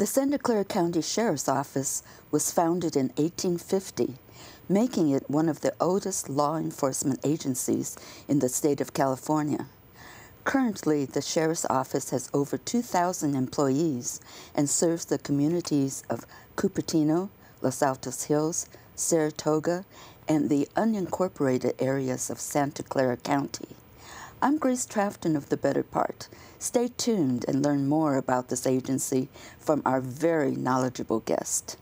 The Santa Clara County Sheriff's Office was founded in 1850, making it one of the oldest law enforcement agencies in the state of California. Currently, the Sheriff's Office has over 2,000 employees and serves the communities of Cupertino, Altos Hills, Saratoga, and the unincorporated areas of Santa Clara County. I'm Grace Trafton of The Better Part. Stay tuned and learn more about this agency from our very knowledgeable guest.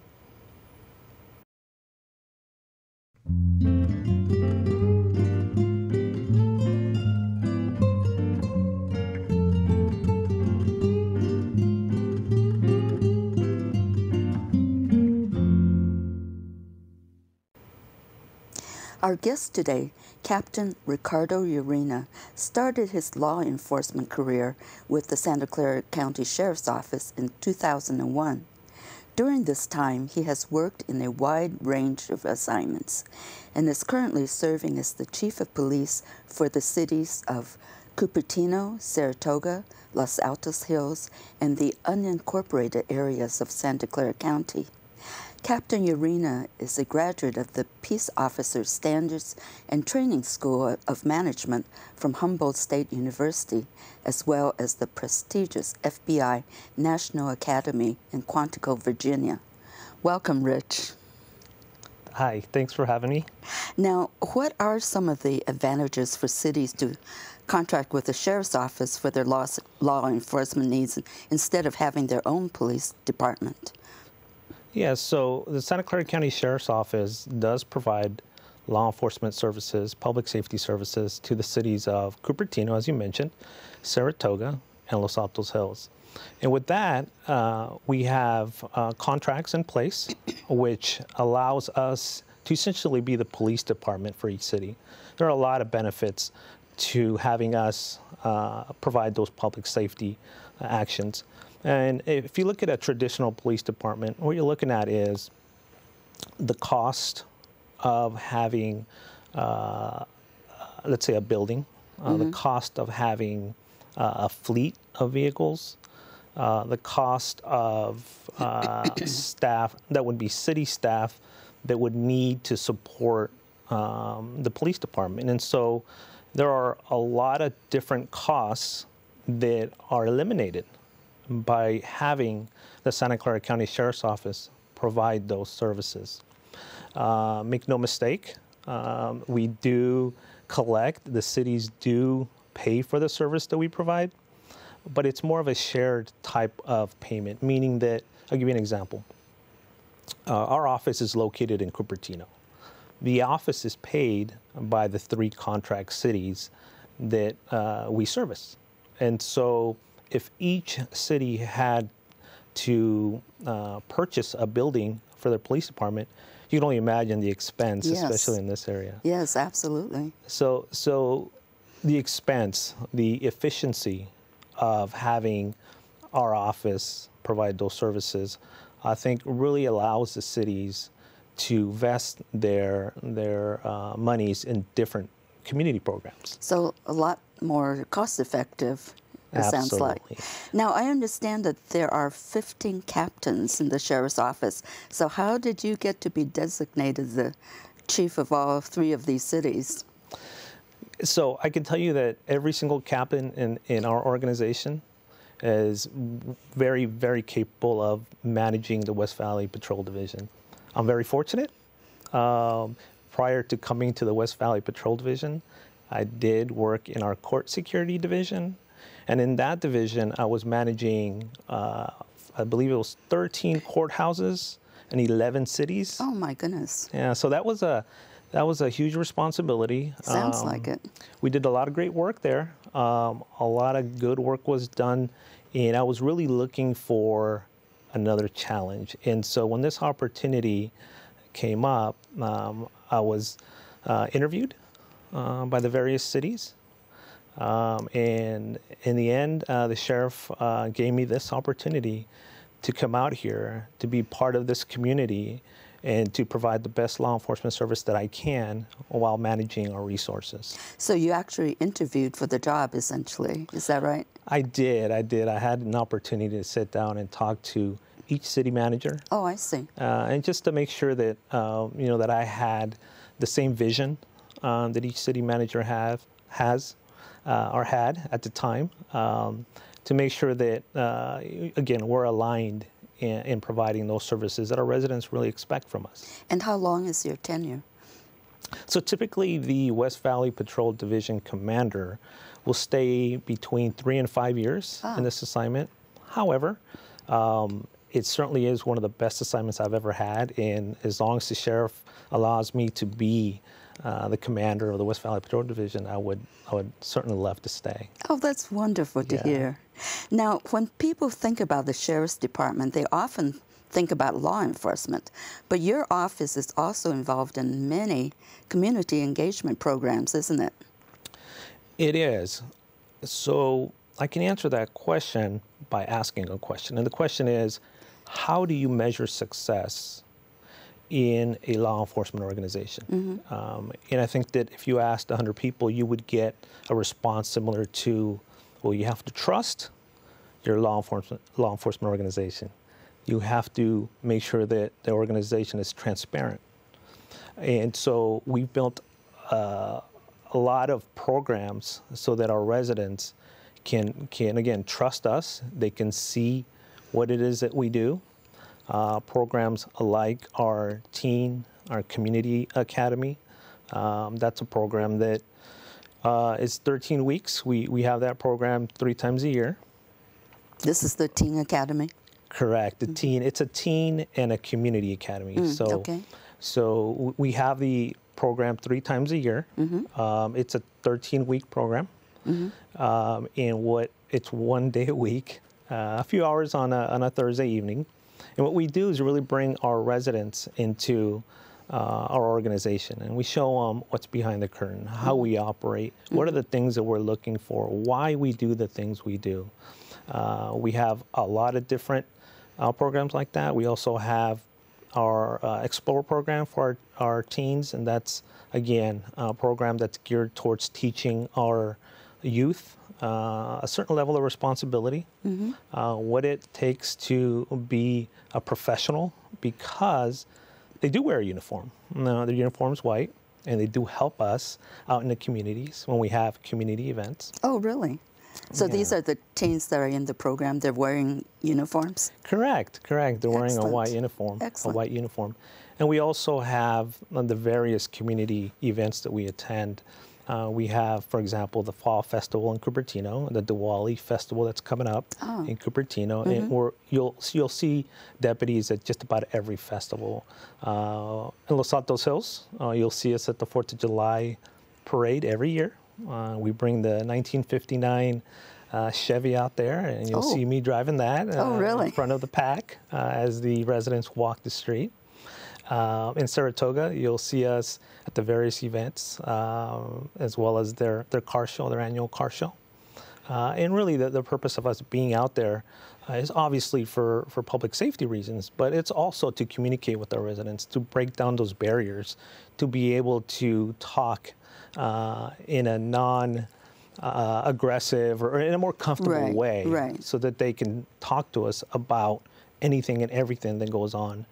Our guest today, Captain Ricardo Yurina, started his law enforcement career with the Santa Clara County Sheriff's Office in 2001. During this time, he has worked in a wide range of assignments and is currently serving as the Chief of Police for the cities of Cupertino, Saratoga, Los Altos Hills, and the unincorporated areas of Santa Clara County. Captain Yurina is a graduate of the Peace Officer Standards and Training School of Management from Humboldt State University, as well as the prestigious FBI National Academy in Quantico, Virginia. Welcome, Rich. Hi, thanks for having me. Now, what are some of the advantages for cities to contract with the Sheriff's Office for their law enforcement needs instead of having their own police department? Yeah, so the Santa Clara County Sheriff's Office does provide law enforcement services, public safety services to the cities of Cupertino, as you mentioned, Saratoga, and Los Altos Hills. And with that, we have contracts in place, which allows us to essentially be the police department for each city. There are a lot of benefits to having us provide those public safety actions. And if you look at a traditional police department, what you're looking at is the cost of having, let's say, a building, the cost of having a fleet of vehicles, the cost of staff that would be city staff that would need to support the police department. And so there are a lot of different costs that are eliminated by having the Santa Clara County Sheriff's Office provide those services. Make no mistake, we do collect, the cities do pay for the service that we provide, but it's more of a shared type of payment, meaning that, I'll give you an example. Our office is located in Cupertino. The office is paid by the 3 contract cities that we service. And so if each city had to purchase a building for their police department, you can only imagine the expense, yes, especially in this area. Yes, absolutely. So the expense, the efficiency of having our office provide those services, I think really allows the cities to vest their monies in different community programs. So a lot more cost-effective. It sounds like. Now, I understand that there are 15 captains in the Sheriff's Office. So how did you get to be designated the chief of all 3 of these cities? So I can tell you that every single captain in our organization is very, very capable of managing the West Valley Patrol Division. I'm very fortunate. Prior to coming to the West Valley Patrol Division, I did work in our court security division. And in that division, I was managing, I believe it was 13 courthouses in 11 cities. Oh my goodness! Yeah, so that was a huge responsibility. Sounds like it. We did a lot of great work there. A lot of good work was done, and I was really looking for another challenge. And so when this opportunity came up, I was interviewed by the various cities. And in the end, the sheriff gave me this opportunity to come out here, to be part of this community, and to provide the best law enforcement service that I can while managing our resources. So you actually interviewed for the job, essentially. Is that right? I did. I had an opportunity to sit down and talk to each city manager. Oh, I see. And just to make sure that, that I had the same vision that each city manager has or had at the time, to make sure that, again, we're aligned in providing those services that our residents really expect from us. And how long is your tenure? So typically the West Valley Patrol Division Commander will stay between 3 and 5 years in this assignment. However, it certainly is one of the best assignments I've ever had, and as long as the sheriff allows me to be the commander of the West Valley Patrol Division, I would certainly love to stay. Oh, that's wonderful to hear. Now, when people think about the Sheriff's Department, they often think about law enforcement, but your office is also involved in many community engagement programs, isn't it? It is. So I can answer that question by asking a question. And the question is, how do you measure success in a law enforcement organization? And I think that if you asked 100 people, you would get a response similar to, well, you have to trust your law enforcement organization. You have to make sure that the organization is transparent. And so we've built a lot of programs so that our residents can again trust us. They can see what it is that we do. Programs like our community academy. That's a program that is 13 weeks. We have that program 3 times a year. This is the Teen Academy? Correct. It's a teen and a community academy. So we have the program 3 times a year. It's a 13-week program. And it's 1 day a week, a few hours on a Thursday evening. And what we do is really bring our residents into our organization, and we show them what's behind the curtain, how we operate, what are the things that we're looking for, why we do the things we do. We have a lot of different programs like that. We also have our Explore program for our teens, and that's, again, a program that's geared towards teaching our youth a certain level of responsibility, what it takes to be a professional, because they do wear a uniform. Their uniform's white, and they do help us out in the communities when we have community events. Oh, really? So these are the teens that are in the program. They're wearing uniforms? Correct. They're wearing a white uniform. And we also have the various community events that we attend. We have, for example, the Fall Festival in Cupertino, the Diwali Festival that's coming up in Cupertino. And you'll see deputies at just about every festival. In Los Altos Hills, you'll see us at the 4th of July parade every year. We bring the 1959 Chevy out there, and you'll see me driving that in front of the pack as the residents walk the street. In Saratoga, you'll see us at the various events, as well as their car show, their annual car show. And really, the purpose of us being out there is obviously for public safety reasons, but it's also to communicate with our residents, to break down those barriers, to be able to talk in a non-aggressive or in a more comfortable way, so that they can talk to us about anything and everything that goes on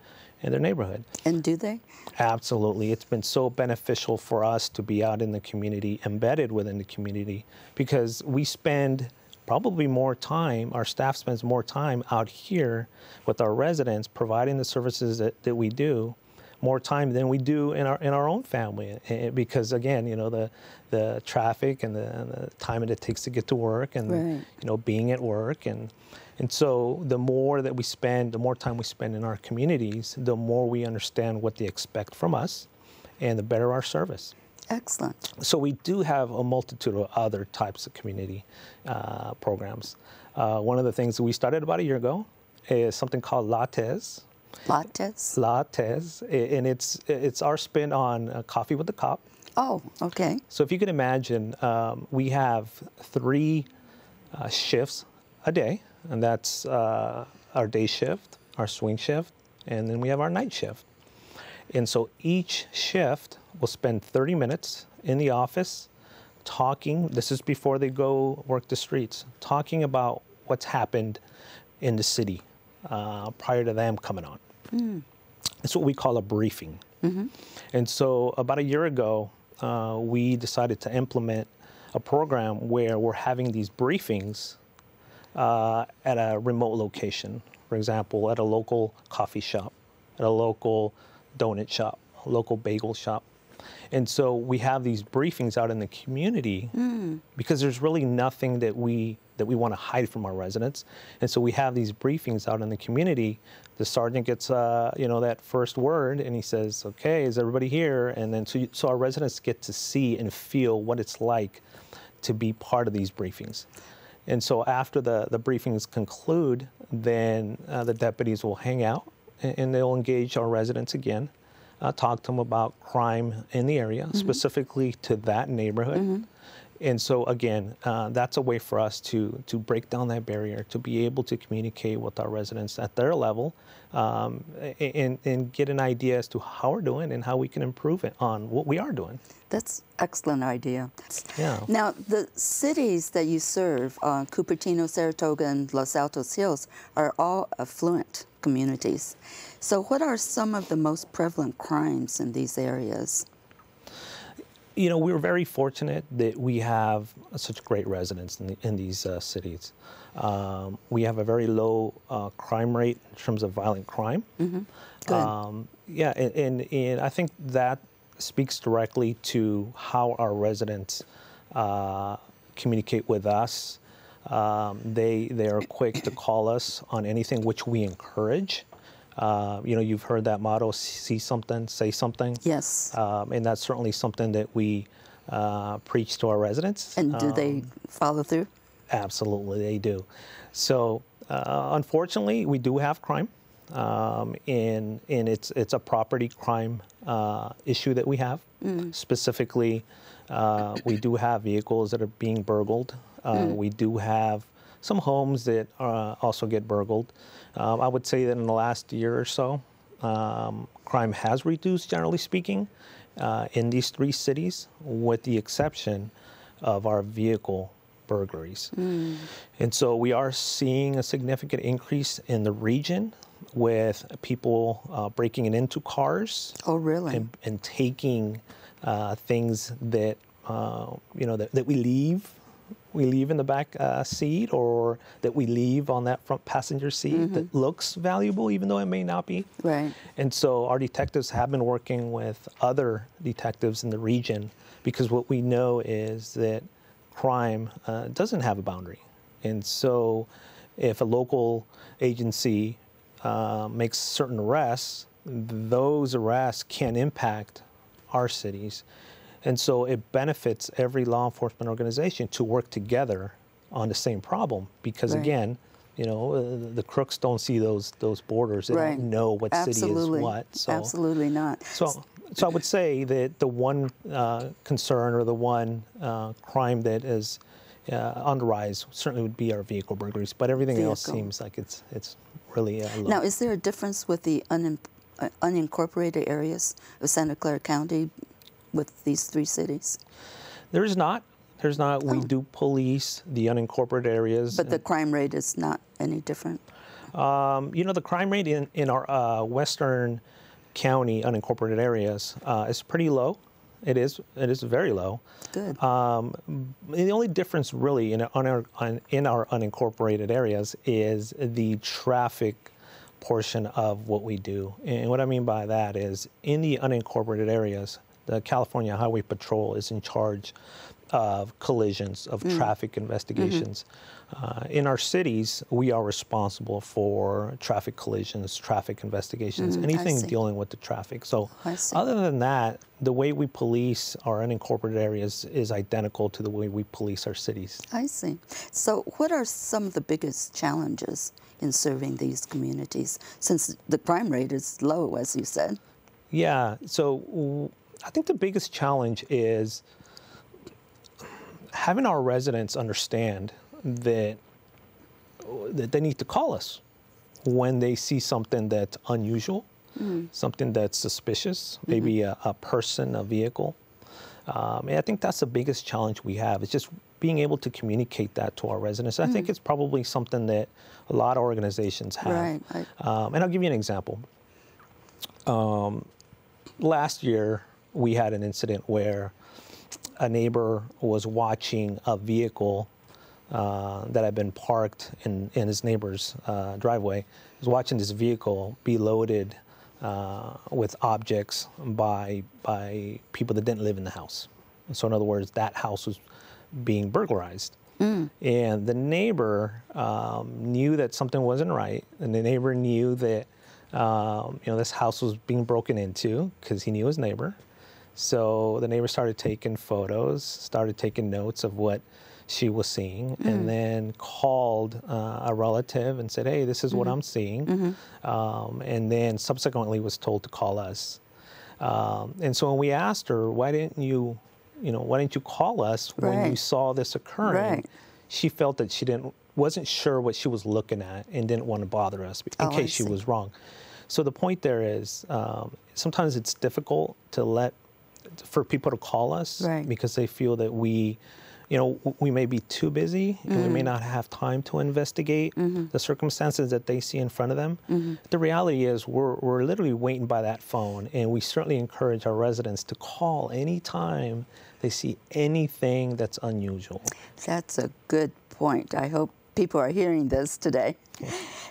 in their neighborhood. And do they? Absolutely. It's been so beneficial for us to be out in the community, embedded within the community, because we spend probably more time, our staff spends more time out here with our residents, providing the services that we do, more time than we do in our own family, because again, the traffic and the time that it takes to get to work, and being at work, and so the more that we spend, the more time we spend in our communities, the more we understand what they expect from us, and the better our service. Excellent. So we do have a multitude of other types of community programs. One of the things that we started about a year ago is something called Lattes. Lattes, and it's our spin on Coffee with the Cop. Oh, okay. So if you can imagine, we have 3 shifts a day, and that's our day shift, our swing shift, and then we have our night shift. And so each shift will spend 30 minutes in the office talking, this is before they go work the streets, talking about what's happened in the city, prior to them coming on. It's what we call a briefing. And so about a year ago, we decided to implement a program where we're having these briefings at a remote location. For example, at a local coffee shop, at a local donut shop, a local bagel shop. And so we have these briefings out in the community because there's really nothing that we want to hide from our residents. And so we have these briefings out in the community. The sergeant gets, that first word, and he says, "Okay, is everybody here?" And then so our residents get to see and feel what it's like to be part of these briefings. And so after the briefings conclude, then the deputies will hang out and they'll engage our residents again, talk to them about crime in the area, specifically to that neighborhood. And so again, that's a way for us to break down that barrier, to be able to communicate with our residents at their level, and get an idea as to how we're doing and how we can improve it on what we are doing. That's excellent idea. Yeah. Now, the cities that you serve, Cupertino, Saratoga, and Los Altos Hills, are all affluent communities. So what are some of the most prevalent crimes in these areas? We're very fortunate that we have such great residents in these cities. We have a very low crime rate in terms of violent crime. Good. And I think that speaks directly to how our residents communicate with us. They are quick to call us on anything, which we encourage. You've heard that motto, see something, say something. Yes. And that's certainly something that we preach to our residents. And do they follow through? Absolutely, they do. So unfortunately, we do have crime. And it's a property crime issue that we have. Specifically, we do have vehicles that are being burgled. We do have some homes that also get burgled. I would say that in the last year or so, crime has reduced, generally speaking, in these three cities, with the exception of our vehicle burglaries. And so we are seeing a significant increase in the region with people breaking into cars. Oh, really? And taking things that, that we leave. We leave in the back seat, or that we leave on that front passenger seat that looks valuable, even though it may not be. Right. And so our detectives have been working with other detectives in the region, because what we know is that crime doesn't have a boundary. And so if a local agency makes certain arrests, those arrests can impact our cities. And so it benefits every law enforcement organization to work together on the same problem, because again, the crooks don't see those borders. They don't know what city is what. So, absolutely not. So I would say that the one concern, or the one crime that is on the rise certainly would be our vehicle burglaries, but everything else seems like it's really low. Now, is there a difference with the unincorporated areas of Santa Clara County with these three cities? There is not. There's not. We do police the unincorporated areas. But the crime rate is not any different? The crime rate in our western county unincorporated areas is pretty low. It is very low. Good. The only difference really in our unincorporated areas is the traffic portion of what we do. And what I mean by that is, in the unincorporated areas, the California Highway Patrol is in charge of collisions, of traffic investigations. In our cities, we are responsible for traffic collisions, traffic investigations, anything dealing with the traffic. So other than that, the way we police our unincorporated areas is identical to the way we police our cities. I see. So what are some of the biggest challenges in serving these communities, since the crime rate is low, as you said? Yeah, so I think the biggest challenge is having our residents understand that they need to call us when they see something that's unusual, something that's suspicious, maybe a person, a vehicle. And I think that's the biggest challenge we have. It's just being able to communicate that to our residents. I think it's probably something that a lot of organizations have. Right. And I'll give you an example. Last year, we had an incident where a neighbor was watching a vehicle that had been parked in his neighbor's driveway. He was watching this vehicle be loaded with objects by people that didn't live in the house. So in other words, that house was being burglarized. And the neighbor knew that something wasn't right, and the neighbor knew that this house was being broken into because he knew his neighbor. So the neighbor started taking photos, started taking notes of what she was seeing, and then called a relative and said, "Hey, this is what I'm seeing," and then subsequently was told to call us. And so when we asked her, "Why didn't you call us when you saw this occurring?" She felt that wasn't sure what she was looking at and didn't want to bother us in case she was wrong. So the point there is, sometimes it's difficult for people to call us because they feel that we may be too busy and we may not have time to investigate the circumstances that they see in front of them. The reality is we're literally waiting by that phone, and we certainly encourage our residents to call anytime they see anything that's unusual. That's a good point. I hope people are hearing this today.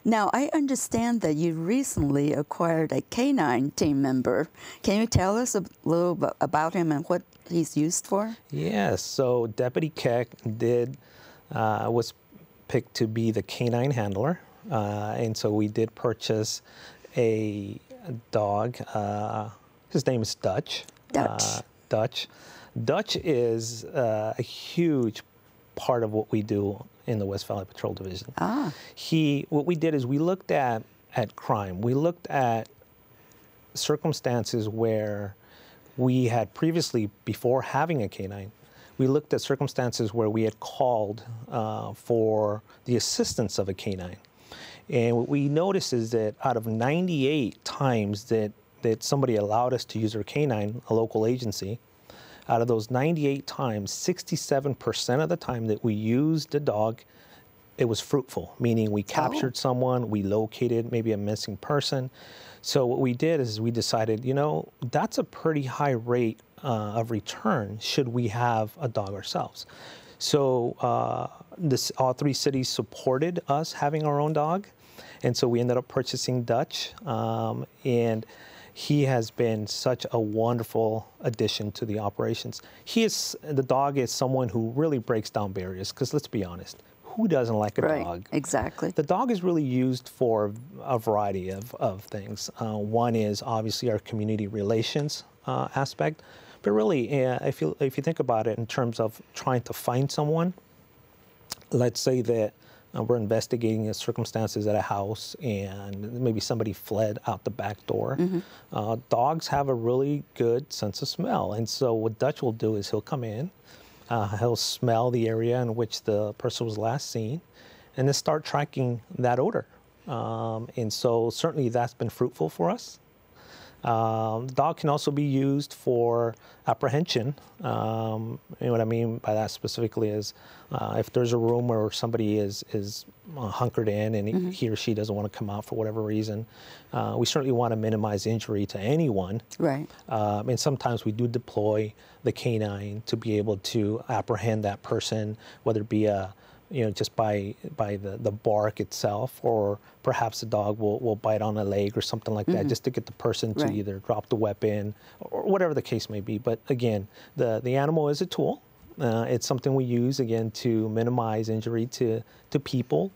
Now, I understand that you recently acquired a canine team member. Can you tell us a little bit about him and what he's used for? Yes. So Deputy Keck was picked to be the canine handler. And so we did purchase a dog. His name is Dutch. Dutch is a huge part of what we do in the West Valley Patrol Division. What we did is we looked at crime. We looked at circumstances where we had previously, before having a canine, we looked at circumstances where we had called for the assistance of a canine. And what we noticed is that out of 98 times that somebody allowed us to use our canine, a local agency, out of those 98 times, 67% of the time that we used the dog, it was fruitful, meaning we captured someone, we located maybe a missing person. So what we did is we decided, that's a pretty high rate of return should we have a dog ourselves. So all three cities supported us having our own dog. And so we ended up purchasing Dutch. And he has been such a wonderful addition to the operations. The dog is someone who really breaks down barriers, because let's be honest, who doesn't like a dog? Exactly. The dog is really used for a variety of things. One is obviously our community relations aspect, but really, if you think about it in terms of trying to find someone, let's say that we're investigating the circumstances at a house and maybe somebody fled out the back door. Dogs have a really good sense of smell. And so what Dutch will do is he'll come in, he'll smell the area in which the person was last seen, and then start tracking that odor. And so certainly that's been fruitful for us. The dog can also be used for apprehension. What I mean by that specifically is if there's a room where somebody is hunkered in and he or she doesn't want to come out for whatever reason, we certainly want to minimize injury to anyone. Right. And sometimes we do deploy the canine to be able to apprehend that person, whether it be just by the bark itself, or perhaps the dog will bite on a leg or something like that, just to get the person to either drop the weapon or whatever the case may be. But again, the animal is a tool. It's something we use, again, to minimize injury to people.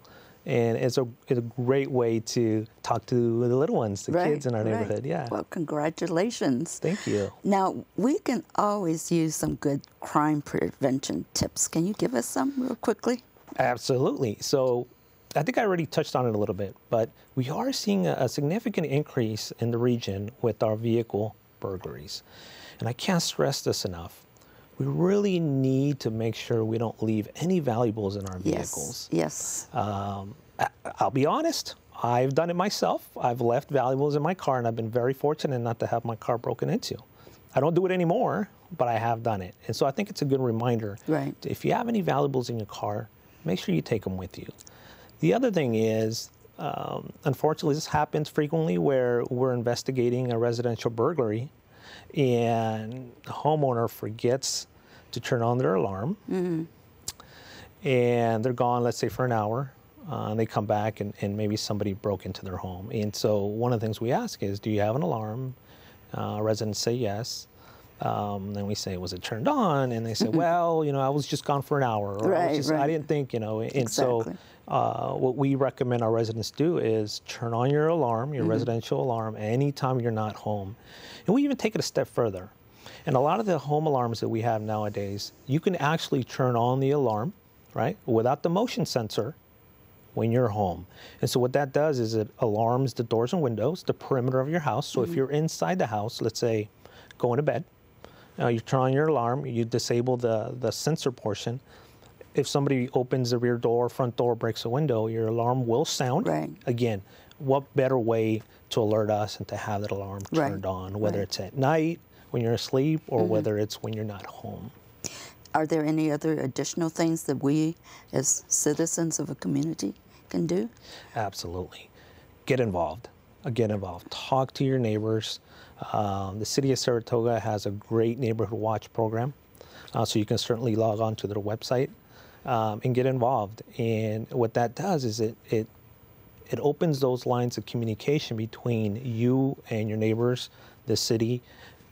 And it's a great way to talk to the little ones, the kids in our neighborhood. Yeah. Well, congratulations. Thank you. Now, we can always use some good crime prevention tips. Can you give us some real quickly? Absolutely. So I think I already touched on it a little bit, but we are seeing a significant increase in the region with our vehicle burglaries. And I can't stress this enough. We really need to make sure we don't leave any valuables in our vehicles. Yes. I'll be honest, I've done it myself. I've left valuables in my car, and I've been very fortunate not to have my car broken into. I don't do it anymore, but I have done it. And so I think it's a good reminder. Right. If you have any valuables in your car, make sure you take them with you. The other thing is, unfortunately, this happens frequently where we're investigating a residential burglary and the homeowner forgets to turn on their alarm. Mm-hmm. And they're gone, let's say, for an hour. And they come back and maybe somebody broke into their home. And so one of the things we ask is, do you have an alarm? Residents say yes. Then we say, was it turned on? And they say, well, I was just gone for an hour. Or I didn't think, And Exactly. so what we recommend our residents do is turn on your alarm, your residential alarm, anytime you're not home. And we even take it a step further. And a lot of the home alarms that we have nowadays, you can actually turn on the alarm, right, without the motion sensor when you're home. And so what that does is it alarms the doors and windows, the perimeter of your house. So if you're inside the house, let's say going to bed, you turn on your alarm, you disable the sensor portion. If somebody opens the rear door, front door, breaks a window, your alarm will sound. Right. Again, what better way to alert us and to have that alarm turned on, whether it's at night when you're asleep or whether it's when you're not home. Are there any other additional things that we as citizens of a community can do? Absolutely. Get involved. Get involved. Talk to your neighbors. The city of Saratoga has a great neighborhood watch program, so you can certainly log on to their website and get involved. And what that does is it opens those lines of communication between you and your neighbors, the city,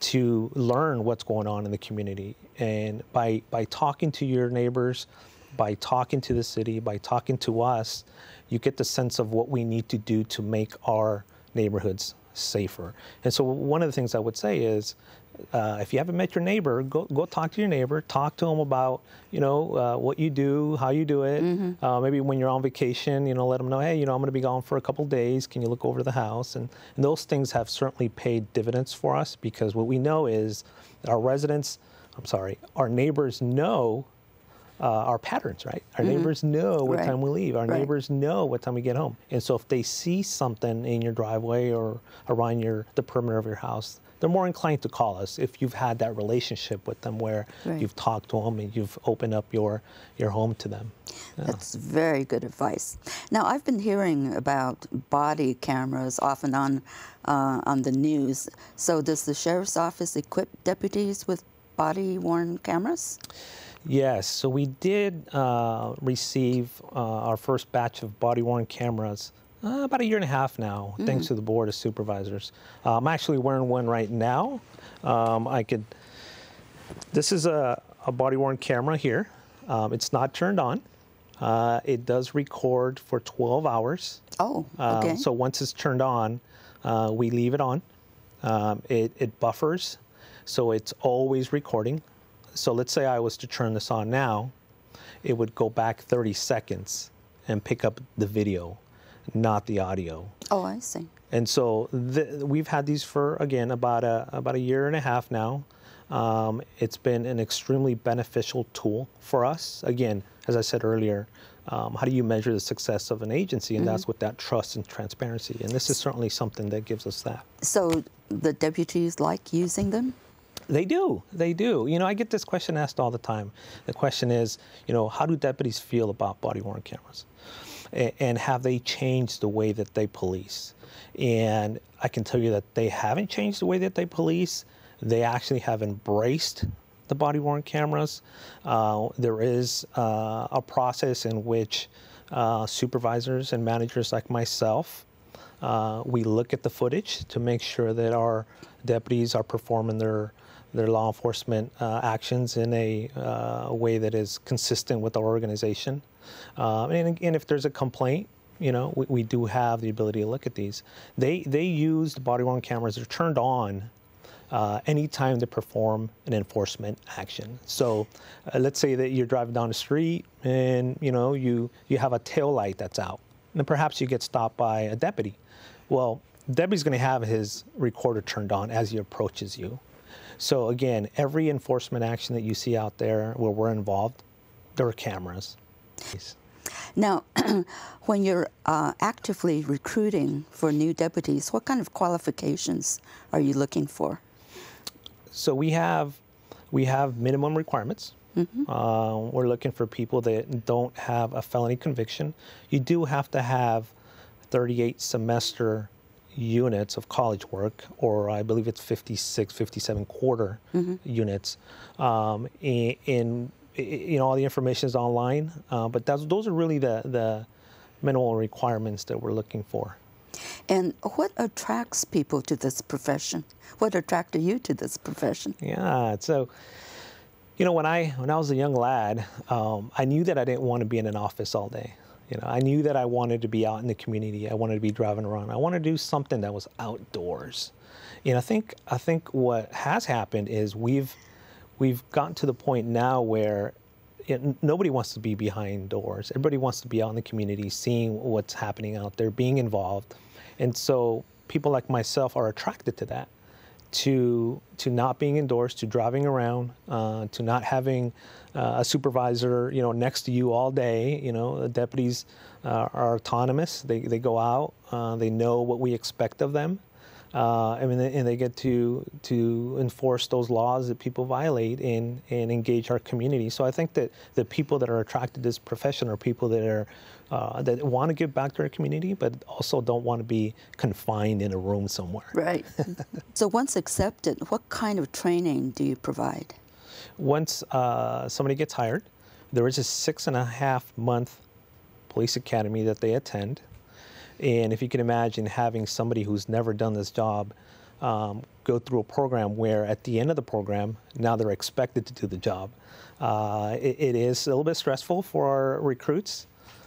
to learn what's going on in the community. And by talking to your neighbors, by talking to the city, by talking to us, you get the sense of what we need to do to make our neighborhoods safer. And so one of the things I would say is, if you haven't met your neighbor, go talk to your neighbor. Talk to them about, what you do, how you do it. Maybe when you're on vacation, let them know, hey, I'm going to be gone for a couple of days. Can you look over the house? And those things have certainly paid dividends for us, because what we know is that our neighbors know our patterns, right? Our neighbors know what time we leave. Our neighbors know what time we get home. And so if they see something in your driveway or around the perimeter of your house, they're more inclined to call us if you've had that relationship with them where you've talked to them and you've opened up your home to them. Yeah. That's very good advice. Now, I've been hearing about body cameras off and on the news. So does the sheriff's office equip deputies with body-worn cameras? Yes, so we did receive our first batch of body-worn cameras about a year and a half now, thanks to the Board of Supervisors. I'm actually wearing one right now. This is a body-worn camera here. It's not turned on. It does record for 12 hours. Oh, okay. So once it's turned on, we leave it on. It buffers, so it's always recording. So let's say I was to turn this on now, it would go back 30 seconds and pick up the video, not the audio. Oh, I see. And so we've had these for, again, about a year and a half now. It's been an extremely beneficial tool for us. Again, as I said earlier, how do you measure the success of an agency? And that's with that trust and transparency. And this is certainly something that gives us that. So the deputies like using them? They do. They do. I get this question asked all the time. The question is, how do deputies feel about body-worn cameras? And have they changed the way that they police? And I can tell you that they haven't changed the way that they police. They actually have embraced the body-worn cameras. There is a process in which supervisors and managers like myself, we look at the footage to make sure that our deputies are performing their law enforcement actions in a way that is consistent with our organization. And if there's a complaint, we do have the ability to look at these. They use the body-worn cameras. They're turned on anytime they perform an enforcement action. So let's say that you're driving down the street and you have a tail light that's out, and perhaps you get stopped by a deputy. Well, the deputy's going to have his recorder turned on as he approaches you. So again, every enforcement action that you see out there where we're involved, there are cameras. Now, when you're actively recruiting for new deputies, what kind of qualifications are you looking for? So we have We have minimum requirements. We're looking for people that don't have a felony conviction. You do have to have 38 semester units of college work, or I believe it's 56, 57 quarter units. In all the information is online, but those are really the minimal requirements that we're looking for. And what attracts people to this profession? What attracted you to this profession? Yeah, so, when I was a young lad, I knew that I didn't want to be in an office all day. I knew that I wanted to be out in the community. I wanted to be driving around. I wanted to do something that was outdoors. I think what has happened is we've gotten to the point now where nobody wants to be behind doors. Everybody wants to be out in the community, seeing what's happening out there, being involved. And so people like myself are attracted to that, to not being indoors, to driving around, to not having a supervisor, next to you all day. The deputies are autonomous. They go out. They know what we expect of them. And they get to enforce those laws that people violate and engage our community. So I think that the people that are attracted to this profession are people that are that want to give back to our community, but also don't want to be confined in a room somewhere. Right. So once accepted, what kind of training do you provide? Once somebody gets hired, there is a 6.5-month police academy that they attend. And if you can imagine having somebody who's never done this job go through a program where at the end of the program, now they're expected to do the job. It is a little bit stressful for our recruits.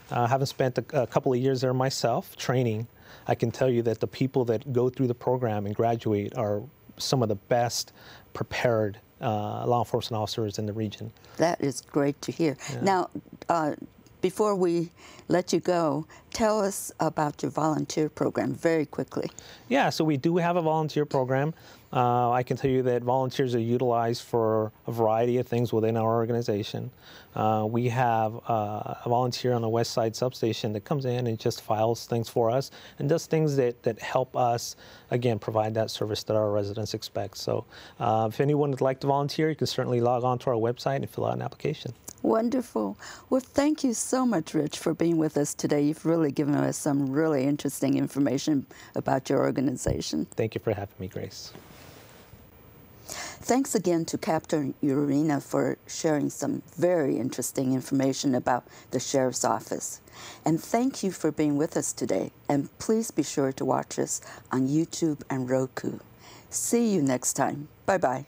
Having spent a couple of years there myself training, I can tell you that the people that go through the program and graduate are some of the best prepared law enforcement officers in the region. That is great to hear. Yeah. Now, before we let you go, tell us about your volunteer program very quickly. Yeah, so we do have a volunteer program. I can tell you that volunteers are utilized for a variety of things within our organization. We have a volunteer on the West Side substation that comes in and just files things for us and does things that help us, again, provide that service that our residents expect. So if anyone would like to volunteer, you can certainly log on to our website and fill out an application. Wonderful. Well, thank you so much, Rich, for being with us today. You've really given us some really interesting information about your organization. Thank you for having me, Grace. Thanks again to Captain Urena for sharing some very interesting information about the Sheriff's Office. And thank you for being with us today. And please be sure to watch us on YouTube and Roku. See you next time. Bye-bye.